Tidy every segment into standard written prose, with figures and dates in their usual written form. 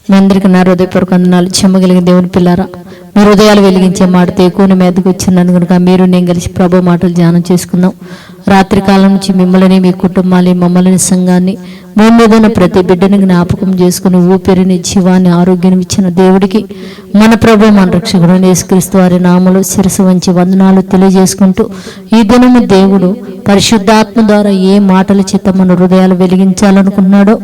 మీ అందరికీ నా హృదయపూర్వక వందనాలు. చెమ్మగలిగిన దేవుని పిల్లారా, మీ హృదయాలు వెలిగించే మాటతో ఎక్కువ మీదకి వచ్చినాను కనుక మీరు నేను కలిసి ప్రభు మాటలు ధ్యానం చేసుకుందాం. రాత్రి కాలం నుంచి మిమ్మల్ని, మీ కుటుంబాన్ని, మమ్మల్ని, సంఘాన్ని, భూమి మీద ఉన్న ప్రతి బిడ్డని జ్ఞాపకం చేసుకుని ఊపిరిని, జీవాన్ని, ఆరోగ్యాన్ని ఇచ్చిన దేవుడికి, మన ప్రభు మన రక్షకుడు యేసుక్రీస్తు వారి నామములో శిరసు వంచి వందనాలు తెలియజేసుకుంటూ, ఈ దినము దేవుడు పరిశుద్ధాత్మ ద్వారా ఏ మాటల చేత మన హృదయాలు వెలిగించాలనుకున్నాడో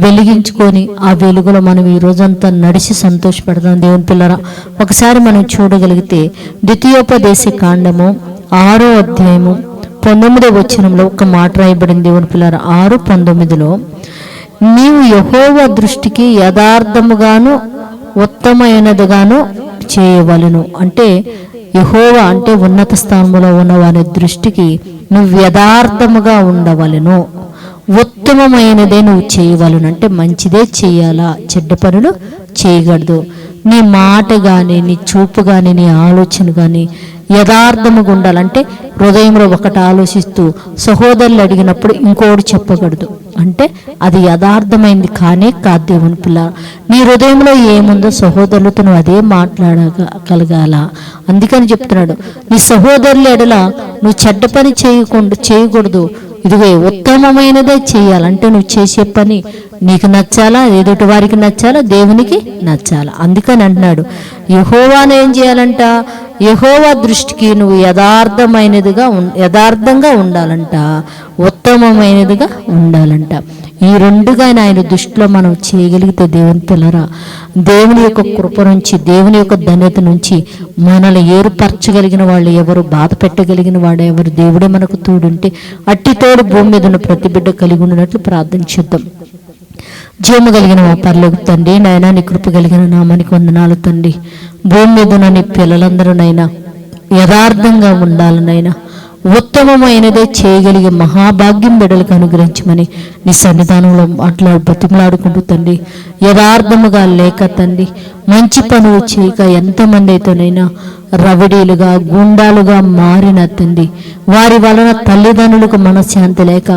వెలిగించుకొని ఆ వెలుగులో మనం ఈ రోజంతా నడిచి సంతోషపడదాం. దేవుని పిల్లరా, ఒకసారి మనం చూడగలిగితే ద్వితీయోపదేశ కాండము 6వ అధ్యాయము 19వ వచనంలో ఒక మాట రాయబడింది. దేవుని పిల్లరా, 6:19లో నీవు యెహోవా దృష్టికి యథార్థముగాను ఉత్తమమైనదిగాను చేయవలెను. అంటే యెహోవా అంటే ఉన్నత స్థానంలో ఉన్న వారి దృష్టికి నువ్వు యథార్థముగా ఉండవలెను, ఉత్తమమైనదే నువ్వు చేయవలను. అంటే మంచిదే చేయాలా, చెడ్డ పనులు చేయకూడదు. నీ మాట కానీ, నీ చూపు కానీ, నీ ఆలోచన కానీ యథార్థముగా ఉండాలంటే హృదయంలో ఒకటి ఆలోచిస్తూ సహోదరులు అడిగినప్పుడు ఇంకోటి చెప్పకూడదు. అంటే అది యథార్థమైంది కానే కాదు. దేవుని పిల్ల, నీ హృదయంలో ఏముందో సహోదరులతో నువ్వు అదే మాట్లాడగలగాల. అందుకని చెప్తున్నాడు, నీ సహోదరుల ఎడల నువ్వు చెడ్డ పని చేయకూడదు. ఇదిగో ఉత్తమమైనదే చేయాలంటే నువ్వు చేసే పని నీకు నచ్చాలా, ఎదుటి వారికి నచ్చాలా, దేవునికి నచ్చాలా. అందుకని అంటున్నాడు, యెహోవాను ఏం చేయాలంట, యెహోవా దృష్టికి నువ్వు యథార్థంగా ఉండాలంట, ఉత్తమమైనదిగా ఉండాలంట. ఈ రెండుగా ఆయన దృష్టిలో మనం చేయగలిగితే దేవుని పిల్లరా, దేవుని యొక్క కృప నుంచి, దేవుని యొక్క ధన్యత నుంచి మనల్ని ఏర్పరచగలిగిన వాళ్ళు ఎవరు, బాధ పెట్టగలిగిన వాడు ఎవరు, దేవుడే మనకు తోడుంటే అట్టి తోడు భూమి మీద ఉన్న ప్రతి బిడ్డ కలిగి ఉన్నట్లు ప్రార్థన చేద్దాం. జీవము కలిగిన మా పరలోక తండ్రి, నాయనా నీ కృప కలిగిన నామానికి వందనాలు తండ్రి. భూమి మీద ఉన్న నీ పిల్లలందరూ నైనా యథార్థంగా ఉండాలనైనా ఉత్తమమైనదే చేయగలిగే మహాభాగ్యం బిడ్డలకు అనుగ్రహించమని నీ సన్నిధానంలో బతిమలాడుకుంటూ తండ్రి, యథార్థముగా లేక తండ్రి మంచి పనులు చేయక ఎంతమంది అయితేనైనా రవిడీలుగా, గుండాలుగా మారిన తండ్రి, వారి వలన తల్లిదండ్రులకు మనశ్శాంతి లేక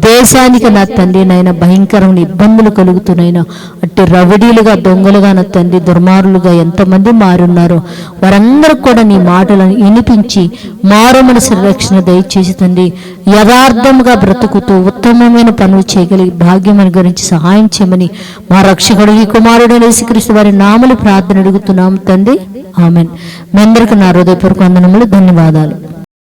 దేశానికి నా తండ్రి నైనా భయంకరమైన ఇబ్బందులు కలుగుతున్నాయినా అట్టి రవిడీలుగా, దొంగలుగా నా తండ్రి, దుర్మారులుగా ఎంతమంది మారున్నారో వారందరూ కూడా నీ మాటలను వినిపించి మారు మనసు రక్షణ దయచేసి తండ్రి యథార్థముగా బ్రతుకుతూ ఉత్తమమైన పనులు చేయగలిగి భాగ్యమని గురించి సహాయం చేయమని మా రక్షకుడు ఈ కుమారుడు యేసుక్రీస్తు వారి నామములో ప్రార్థన అడుగుతున్నాము తండ్రి, ఆమెన్. మీ అందరికీ నా హృదయపూర్వక వందనములు, ధన్యవాదాలు.